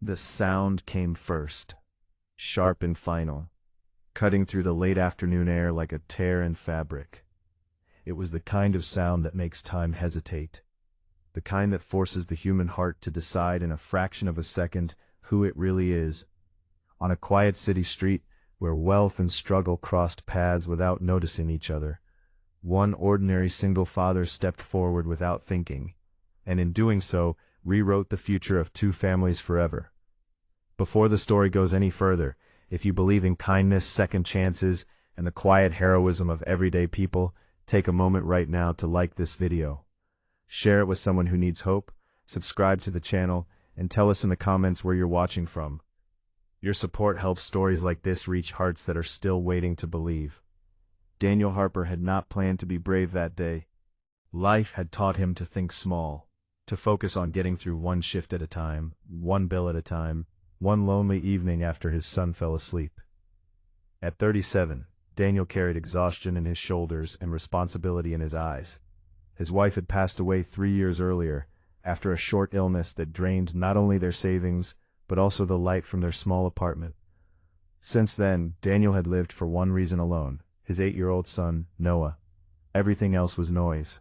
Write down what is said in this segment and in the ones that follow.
The sound came first, sharp and final, cutting through the late afternoon air like a tear in fabric. It was the kind of sound that makes time hesitate, the kind that forces the human heart to decide in a fraction of a second who it really is. On a quiet city street, where wealth and struggle crossed paths without noticing each other, one ordinary single father stepped forward without thinking, and in doing so, rewrote the future of two families forever. Before the story goes any further, if you believe in kindness, second chances, and the quiet heroism of everyday people, take a moment right now to like this video. Share it with someone who needs hope, subscribe to the channel, and tell us in the comments where you're watching from. Your support helps stories like this reach hearts that are still waiting to believe. Daniel Harper had not planned to be brave that day. Life had taught him to think small, to focus on getting through one shift at a time, one bill at a time, one lonely evening after his son fell asleep. At 37, Daniel carried exhaustion in his shoulders and responsibility in his eyes. His wife had passed away 3 years earlier, after a short illness that drained not only their savings, but also the light from their small apartment. Since then, Daniel had lived for one reason alone, his 8-year-old son, Noah. Everything else was noise.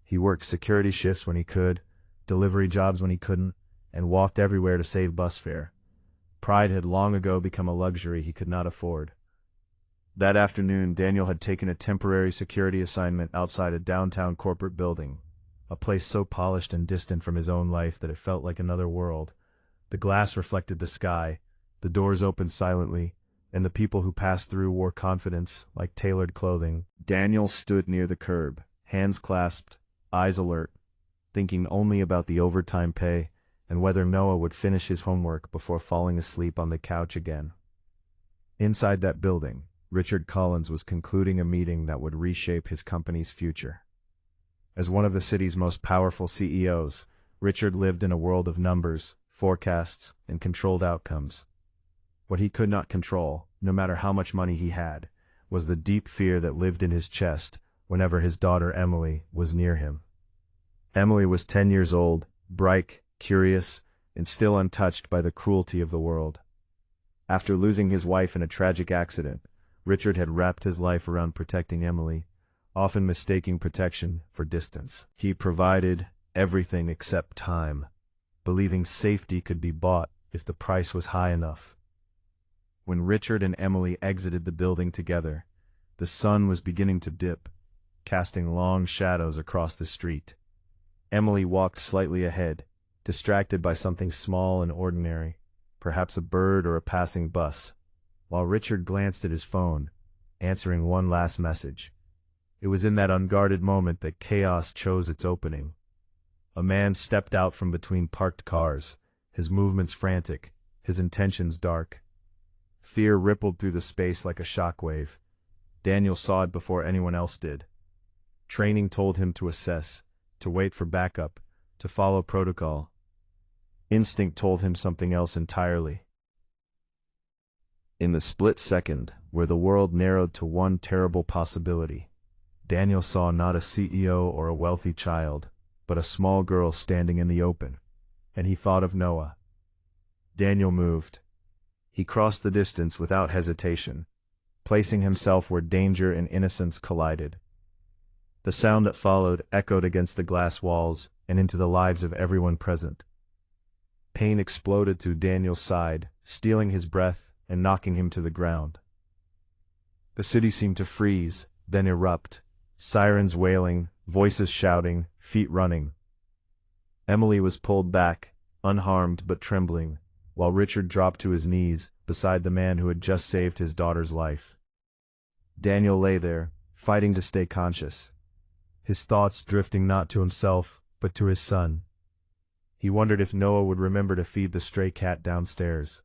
He worked security shifts when he could, delivery jobs when he couldn't, and walked everywhere to save bus fare. Pride had long ago become a luxury he could not afford. That afternoon, Daniel had taken a temporary security assignment outside a downtown corporate building, a place so polished and distant from his own life that it felt like another world. The glass reflected the sky, the doors opened silently, and the people who passed through wore confidence, like tailored clothing. Daniel stood near the curb, hands clasped, eyes alert, thinking only about the overtime pay and whether Noah would finish his homework before falling asleep on the couch again. Inside that building, Richard Collins was concluding a meeting that would reshape his company's future. As one of the city's most powerful CEOs, Richard lived in a world of numbers, forecasts, and controlled outcomes. What he could not control, no matter how much money he had, was the deep fear that lived in his chest whenever his daughter Emily was near him. Emily was 10 years old, bright, curious, and still untouched by the cruelty of the world. After losing his wife in a tragic accident, Richard had wrapped his life around protecting Emily, often mistaking protection for distance. He provided everything except time, believing safety could be bought if the price was high enough. When Richard and Emily exited the building together, the sun was beginning to dip, casting long shadows across the street. Emily walked slightly ahead, distracted by something small and ordinary, perhaps a bird or a passing bus, while Richard glanced at his phone, answering one last message. It was in that unguarded moment that chaos chose its opening. A man stepped out from between parked cars, his movements frantic, his intentions dark. Fear rippled through the space like a shockwave. Daniel saw it before anyone else did. Training told him to assess, to wait for backup, to follow protocol. Instinct told him something else entirely. In the split second, where the world narrowed to one terrible possibility, Daniel saw not a CEO or a wealthy child, but a small girl standing in the open, and he thought of Noah. Daniel moved. He crossed the distance without hesitation, placing himself where danger and innocence collided. The sound that followed echoed against the glass walls and into the lives of everyone present. Pain exploded through Daniel's side, stealing his breath and knocking him to the ground. The city seemed to freeze, then erupt, sirens wailing, voices shouting, feet running. Emily was pulled back, unharmed but trembling, while Richard dropped to his knees beside the man who had just saved his daughter's life. Daniel lay there, fighting to stay conscious, his thoughts drifting not to himself, but to his son. He wondered if Noah would remember to feed the stray cat downstairs,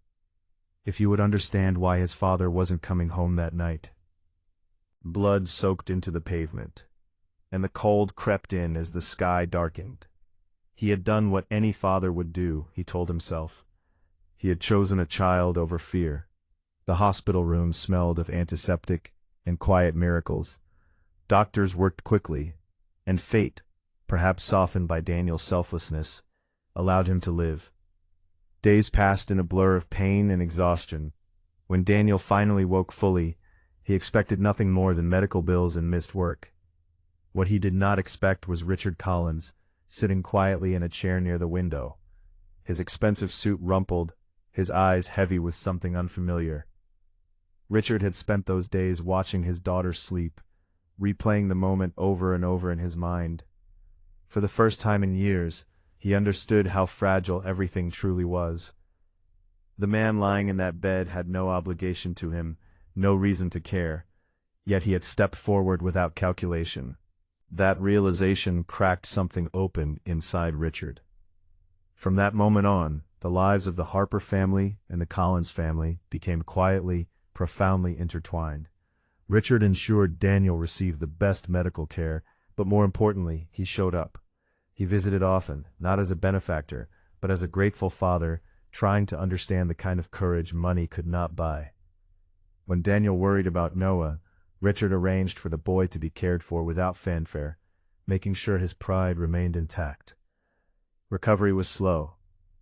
if he would understand why his father wasn't coming home that night. Blood soaked into the pavement, and the cold crept in as the sky darkened. He had done what any father would do, he told himself. He had chosen a child over fear. The hospital room smelled of antiseptic and quiet miracles. Doctors worked quickly, and fate, perhaps softened by Daniel's selflessness, allowed him to live. Days passed in a blur of pain and exhaustion. When Daniel finally woke fully, he expected nothing more than medical bills and missed work. What he did not expect was Richard Collins, sitting quietly in a chair near the window. His expensive suit rumpled, his eyes heavy with something unfamiliar. Richard had spent those days watching his daughter sleep, replaying the moment over and over in his mind. For the first time in years, he understood how fragile everything truly was. The man lying in that bed had no obligation to him, no reason to care, yet he had stepped forward without calculation. That realization cracked something open inside Richard. From that moment on, the lives of the Harper family and the Collins family became quietly, profoundly intertwined. Richard ensured Daniel received the best medical care, but more importantly, he showed up. He visited often, not as a benefactor, but as a grateful father, trying to understand the kind of courage money could not buy. When Daniel worried about Noah, Richard arranged for the boy to be cared for without fanfare, making sure his pride remained intact. Recovery was slow.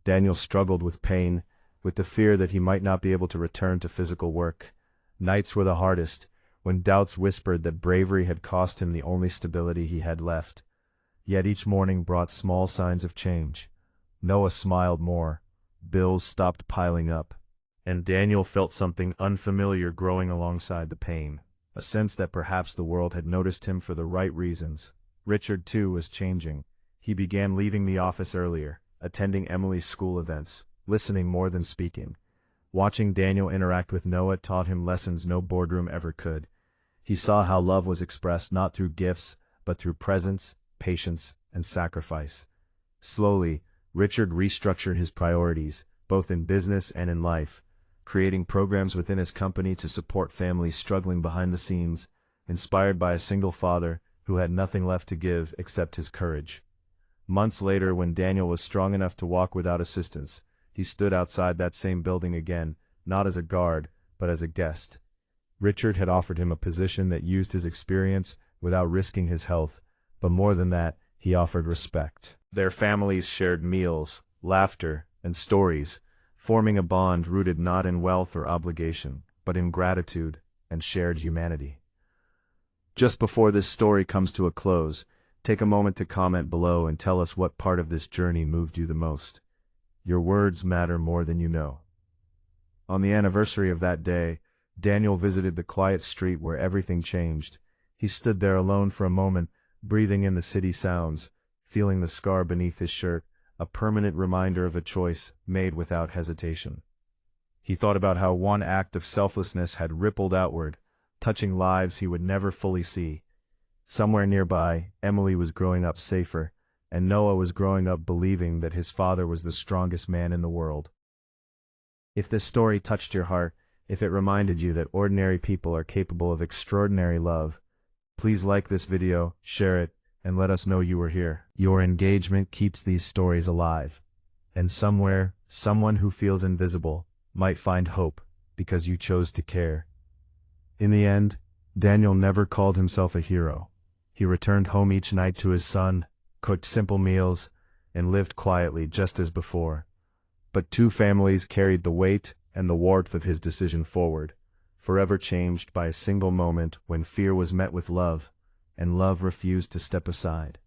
Daniel struggled with pain, with the fear that he might not be able to return to physical work. Nights were the hardest, when doubts whispered that bravery had cost him the only stability he had left. Yet each morning brought small signs of change. Noah smiled more, bills stopped piling up, and Daniel felt something unfamiliar growing alongside the pain, a sense that perhaps the world had noticed him for the right reasons. Richard, too, was changing. He began leaving the office earlier, attending Emily's school events, listening more than speaking. Watching Daniel interact with Noah taught him lessons no boardroom ever could. He saw how love was expressed not through gifts, but through presence, patience, and sacrifice. Slowly, Richard restructured his priorities, both in business and in life, creating programs within his company to support families struggling behind the scenes, inspired by a single father who had nothing left to give except his courage. Months later, when Daniel was strong enough to walk without assistance, he stood outside that same building again, not as a guard, but as a guest. Richard had offered him a position that used his experience without risking his health, but more than that, he offered respect. Their families shared meals, laughter, and stories, forming a bond rooted not in wealth or obligation, but in gratitude and shared humanity. Just before this story comes to a close, take a moment to comment below and tell us what part of this journey moved you the most. Your words matter more than you know. On the anniversary of that day, Daniel visited the quiet street where everything changed. He stood there alone for a moment, breathing in the city sounds, feeling the scar beneath his shirt, a permanent reminder of a choice made without hesitation. He thought about how one act of selflessness had rippled outward, touching lives he would never fully see. Somewhere nearby, Emily was growing up safer, and Noah was growing up believing that his father was the strongest man in the world. If this story touched your heart, if it reminded you that ordinary people are capable of extraordinary love, please like this video, share it, and let us know you were here. Your engagement keeps these stories alive. And somewhere, someone who feels invisible might find hope because you chose to care. In the end, Daniel never called himself a hero. He returned home each night to his son, cooked simple meals, and lived quietly just as before. But two families carried the weight and the warmth of his decision forward, forever changed by a single moment when fear was met with love, and love refused to step aside.